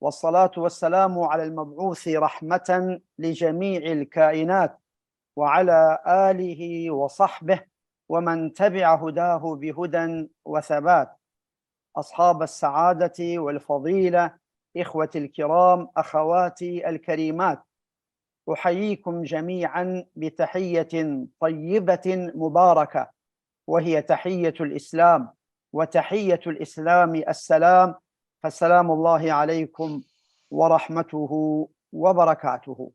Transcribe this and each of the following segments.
والصلاة والسلام على المبعوث رحمة لجميع الكائنات وعلى آله وصحبه ومن تبع هداه بهدى وثبات. أصحاب السعادة والفضيلة، إخوتي الكرام، أخواتي الكريمات، أحييكم جميعا بتحية طيبة مباركة، وهي تحية الإسلام، وتحية الإسلام السلام، فالسلام الله عليكم ورحمته وبركاته.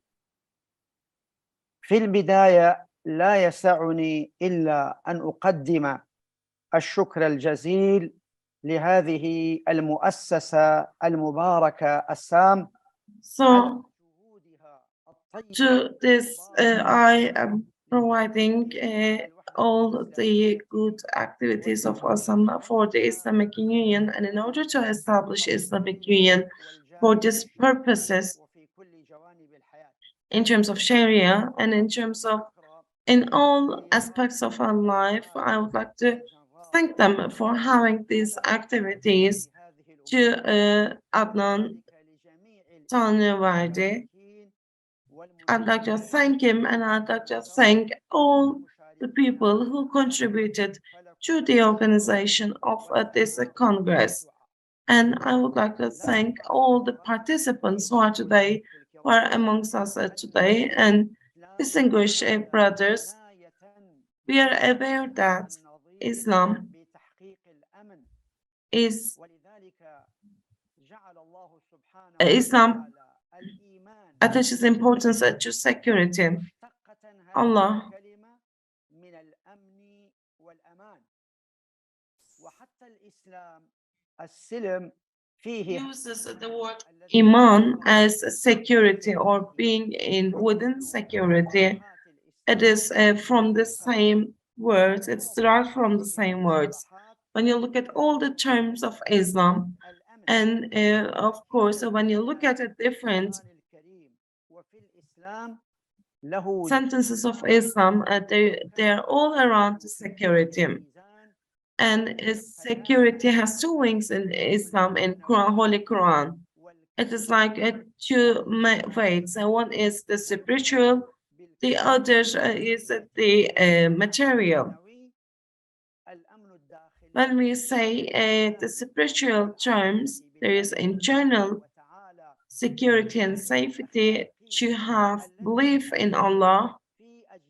في البداية لا يسعني إلا أن أقدم الشكر الجزيل لهذه المؤسسة المباركة ASSAM. So to this, I am providing all the good activities of ASSAM for the Islamic Union, and in order to establish Islamic Union for these purposes, in terms of Sharia and in terms of in all aspects of our life, I would like to thank them for having these activities. To Adnan Tanrıverdi, I'd like to thank him, and I'd like to thank all the people who contributed to the organization of this Congress. And I would like to thank all the participants who are today, who are amongst us today, and distinguished brothers. We are aware that Islam attaches importance to security. Allah uses the word iman as security or being within security. It is from the same words, it's derived from the same words. When you look at all the terms of Islam, and of course, when you look at the different sentences of Islam, they're all around the security. And security has two wings in Islam, in Quran, Holy Quran. It is like two weights. One is the spiritual, the other is the material. When we say the spiritual terms, there is internal security and safety to have belief in Allah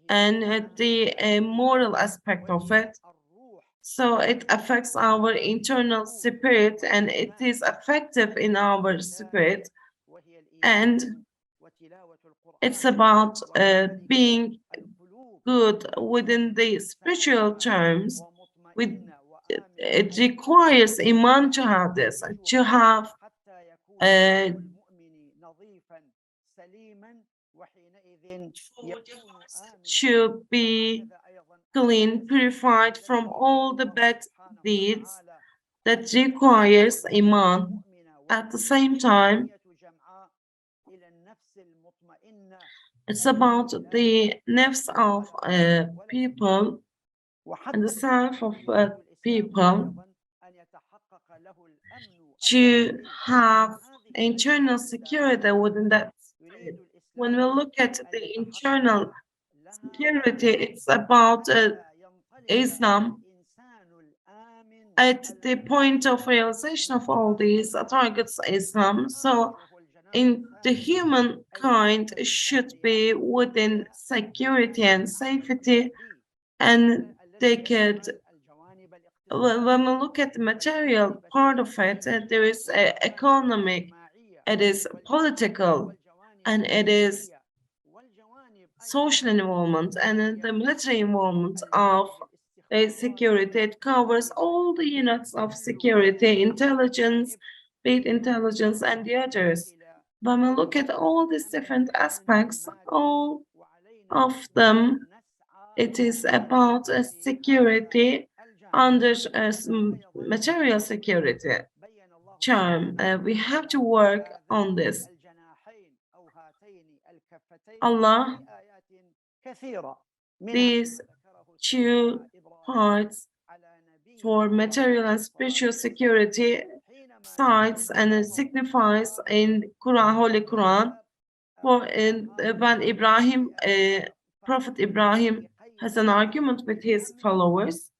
and the moral aspect of it. So it affects our internal spirit, and it is effective in our spirit. And it's about being good within the spiritual terms. It requires iman to have this, to have to be clean, purified from all the bad deeds that requires iman. At the same time, it's about the nafs of people and the self of people to have internal security within that spirit. When we look at the internal security, it's about Islam at the point of realization of all these targets Islam. So in the humankind should be within security and safety, and they could, when we look at the material part of it, there is economic, it is political, and it is social involvement, and the military involvement of security. It covers all the units of security, intelligence, state intelligence, and the others. When we look at all these different aspects, all of them, it is about security under material security term. We have to work on this. Allah, these two parts for material and spiritual security, sites and it signifies in Quran, Holy Quran. For when Ibrahim, Prophet Ibrahim has an argument with his followers.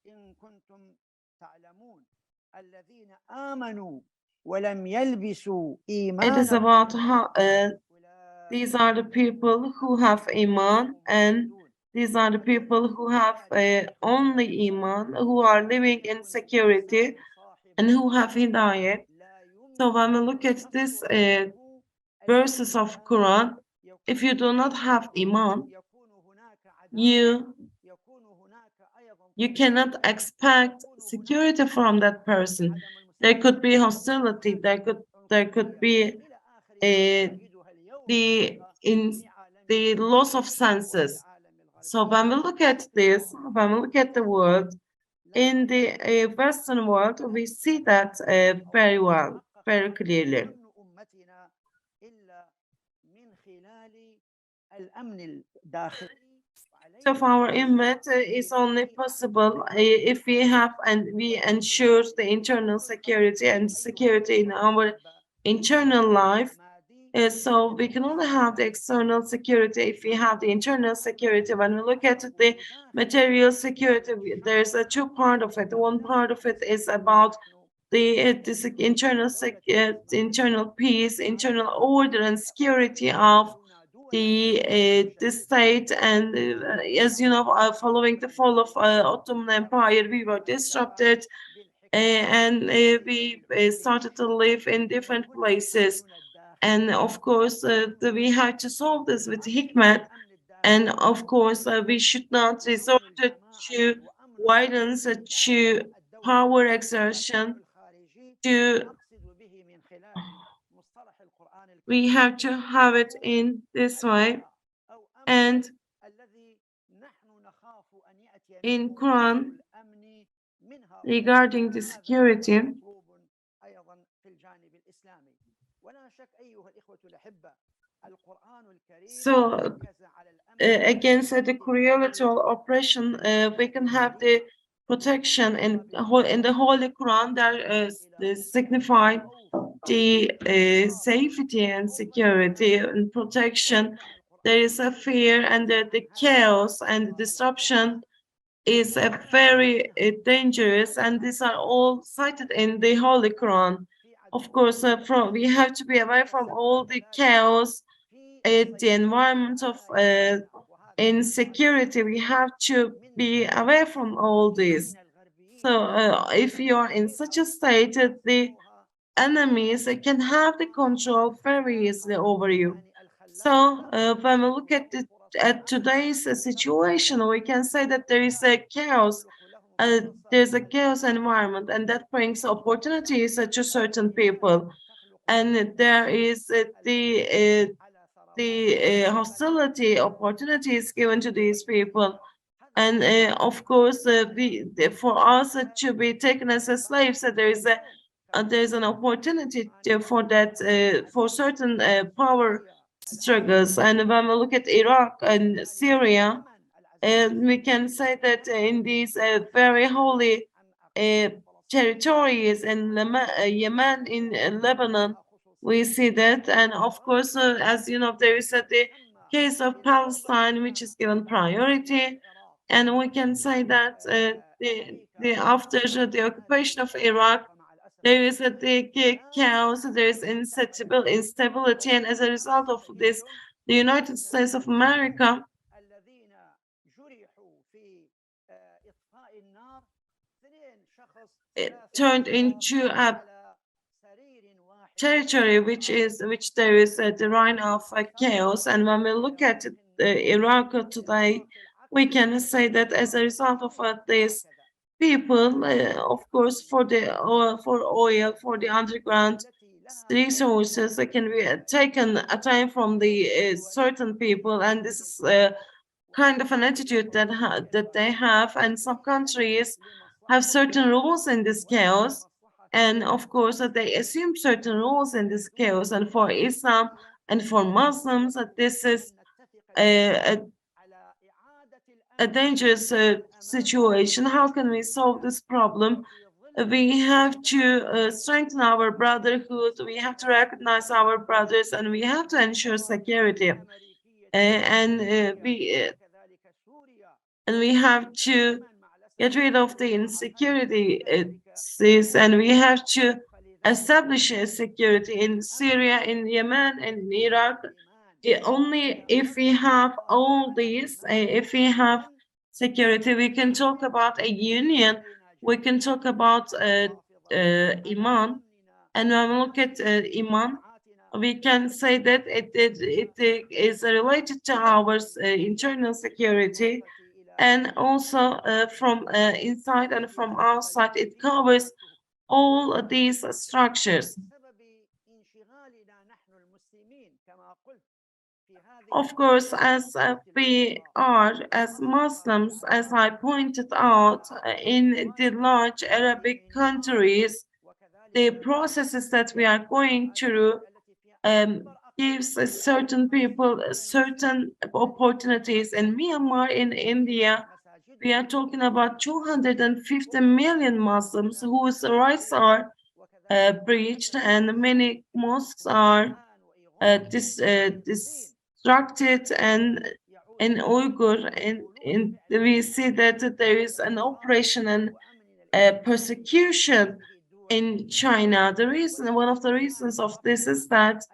It is about how these are the people who have Iman, and these are the people who have only Iman, who are living in security and who have Hidayat. So when we look at this verses of Quran, if you do not have Iman, you cannot expect security from that person. There could be hostility, there could be the loss of senses. So when we look at this, when we look at the world, in the Western world, we see that very well, very clearly. So our image is only possible if we have and we ensure the internal security and security in our internal life. So we can only have the external security if we have the internal security. When we look at the material security, there's a two part of it. One part of it is about the internal peace, internal order and security of the state. And as you know, following the fall of Ottoman Empire, we were disrupted, and we started to live in different places. And of course, we had to solve this with hikmat. And of course, we should not resort to violence, to power exertion, we have to have it in this way. And in Quran, regarding the security, so against the cruelty or oppression, we can have the protection in the Holy Quran that signify the safety and security and protection. There is a fear, and the chaos and the disruption is a very dangerous, and these are all cited in the Holy Quran. Of course, we have to be away from all the chaos, the environment of insecurity. We have to be away from all this. So if you are in such a state, the enemies can have the control very easily over you. So when we look at today's situation, we can say that there is a chaos. There's a chaos environment, and that brings opportunities to certain people. And there is the hostility opportunities given to these people. And of course, for us to be taken as a slaves, there's an opportunity for that, for certain power struggles. And when we look at Iraq and Syria, we can say that in these very holy territories in Yemen, in Lebanon, we see that. And of course, as you know, there is the case of Palestine, which is given priority. And we can say that after the occupation of Iraq, there is a chaos, there is instability, and as a result of this, the United States of America turned into a territory which there is the reign of chaos. And when we look at Iraq today, we can say that as a result of this, people, of course, for oil, for the underground resources, can be taken a time from the certain people, and this is kind of an attitude that they have. And some countries have certain rules in this chaos, and of course they assume certain rules in this chaos. And for Islam and for Muslims, this is a dangerous situation. How can we solve this problem? we have to strengthen our brotherhood, we have to recognize our brothers, and we have to ensure security. And we have to get rid of the insecurity, and we have to establish a security in Syria, in Yemen, and in Iraq. Only if we have all these, if we have security, we can talk about a union, we can talk about Iman. And when we look at Iman, we can say that it is related to our internal security, and also from inside and from outside, it covers all these structures. Of course, as we are, as Muslims, as I pointed out, in the large Arabic countries, the processes that we are going through gives certain people certain opportunities. In Myanmar, in India, we are talking about 250 million Muslims whose rights are breached, and many mosques are distracted. And in Uyghur, we see that there is an oppression and persecution in China. One of the reasons of this is that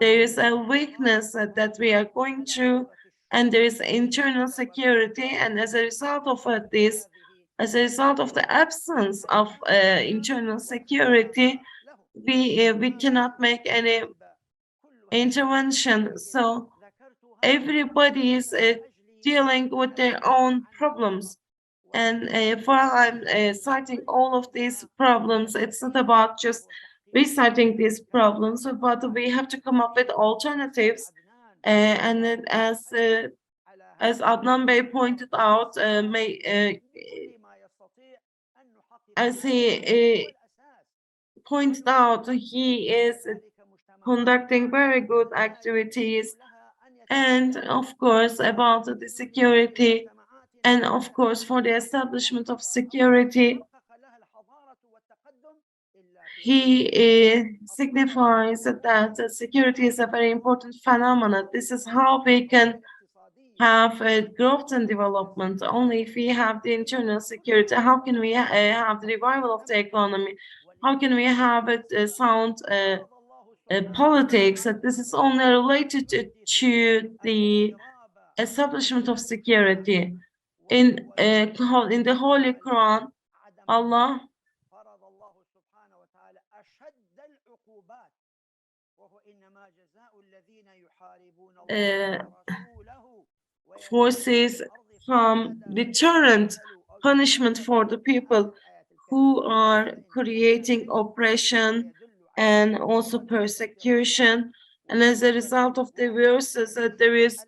there is a weakness that we are going through, and there is internal security. And as a result of this, as a result of the absence of internal security, we cannot make any intervention. So everybody is dealing with their own problems. And while I'm citing all of these problems, it's not about just reciting these problems, but we have to come up with alternatives. And then as Adnan Bey pointed out, as he pointed out, he is conducting very good activities, and of course about the security, and of course for the establishment of security, he signifies that security is a very important phenomenon. This is how we can have growth and development. Only if we have the internal security. How can we have the revival of the economy? How can we have a sound politics? This is only related to the establishment of security. In the Holy Quran, Allah forces some deterrent punishment for the people who are creating oppression and also persecution. And as a result of the verses, there is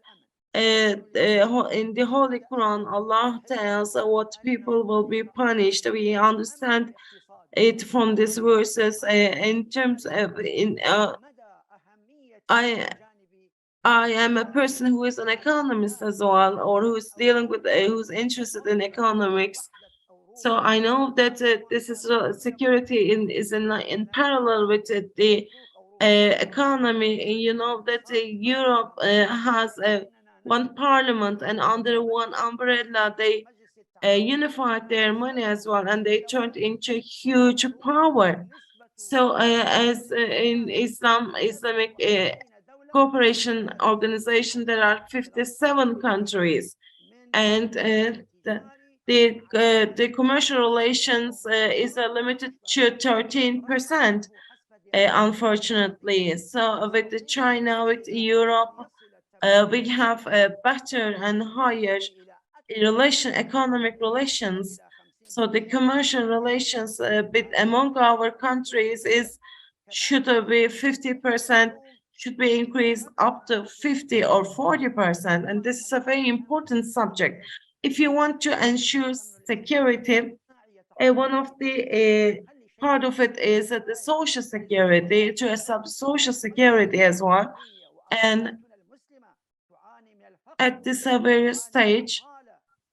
in the Holy Quran, Allah tells what people will be punished. We understand it from these verses. In terms of I am a person who is an economist as well, or who's dealing with, who's interested in economics. So I know that this is security is in parallel with the economy. You know that Europe has one parliament, and under one umbrella they unified their money as well, and they turned into huge power. So as in Islamic Cooperation Organization, there are 57 countries, and the commercial relations is limited to 13%, unfortunately. So with China, with Europe, we have better and higher economic relations. So the commercial relations among our countries should be 50%, should be increased up to 50 or 40%. And this is a very important subject. If you want to ensure security, one of the part of it is the social security, to establish social security as well. And at this very stage,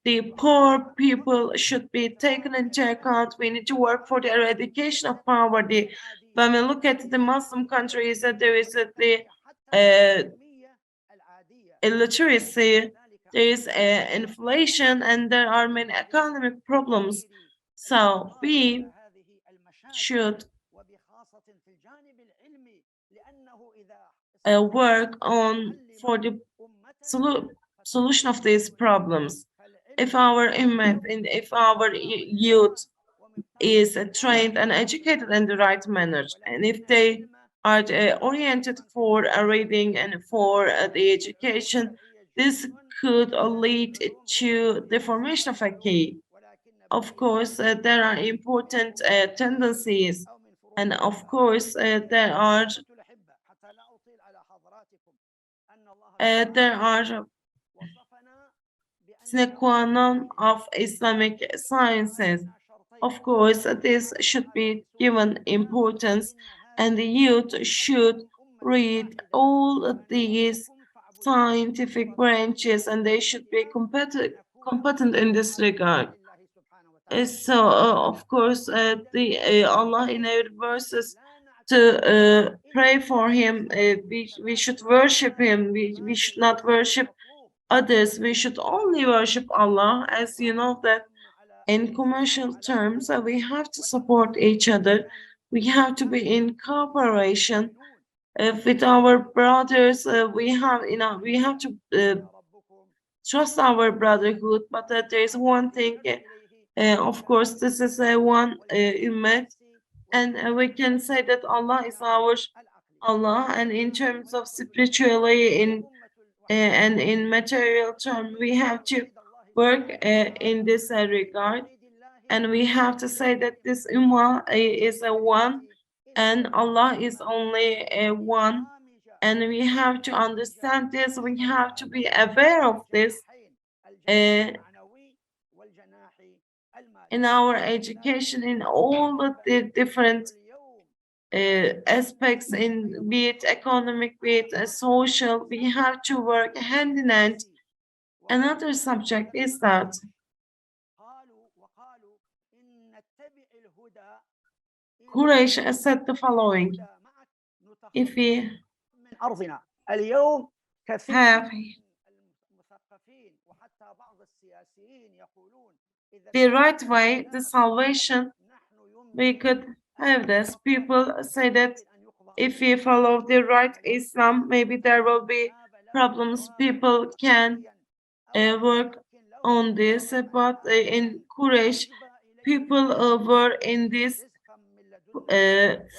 the poor people should be taken into account. We need to work for the eradication of poverty. When we look at the Muslim countries, there is the illiteracy, there is inflation, and there are many economic problems. So we should work on for the solution of these problems. If our if our youth is trained and educated in the right manner, and if they are oriented for reading and for the education, this could lead to the formation of a key. Of course, there are important tendencies, and of course, there are sine qua non of Islamic sciences. Of course, this should be given importance, and the youth should read all of these scientific branches, and they should be competent in this regard. So, of course, Allah in our verses to pray for him. We should worship him. We should not worship others. We should only worship Allah. As you know that in commercial terms, we have to support each other. We have to be in cooperation with our brothers. We have to trust our brotherhood. But there is one thing. Of course, this is one ummah, and we can say that Allah is our Allah. And in terms of spiritually, and in material terms, we have to work in this regard, and we have to say that this ummah is a one, and Allah is only a one, and we have to understand this. We have to be aware of this in our education, in all of the different aspects, in be it economic, be it social. We have to work hand in hand. Another subject is that Quraysh said the following: if we have the right way, the salvation, we could have this. People say that if we follow the right Islam, maybe there will be problems. People can work on this, but in Quraysh, people were in this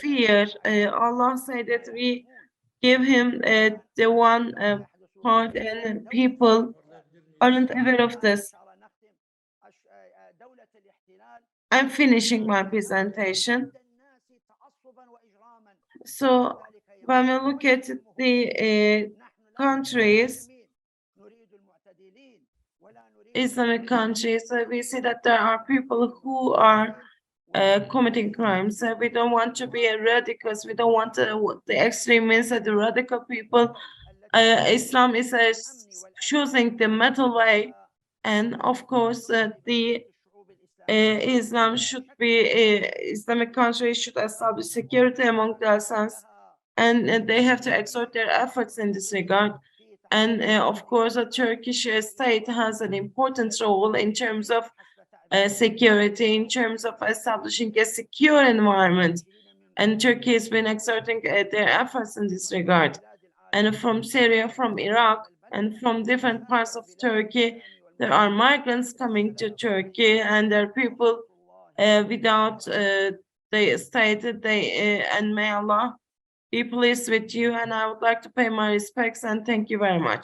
fear. Allah said that we give him the one part, and people aren't aware of this. I'm finishing my presentation. So when we look at the countries, Islamic countries, we see that there are people who are committing crimes. We don't want to be radicals. We don't want the extremists and the radical people. Islam is choosing the middle way, and of course, the Islam should be Islamic countries should establish security among themselves, and they have to exert their efforts in this regard. And of course, the Turkish state has an important role in terms of security, in terms of establishing a secure environment. And Turkey has been exerting their efforts in this regard. And from Syria, from Iraq, and from different parts of Turkey, there are migrants coming to Turkey, and there are people without the state. And may Allah be pleased with you. And I would like to pay my respects and thank you very much.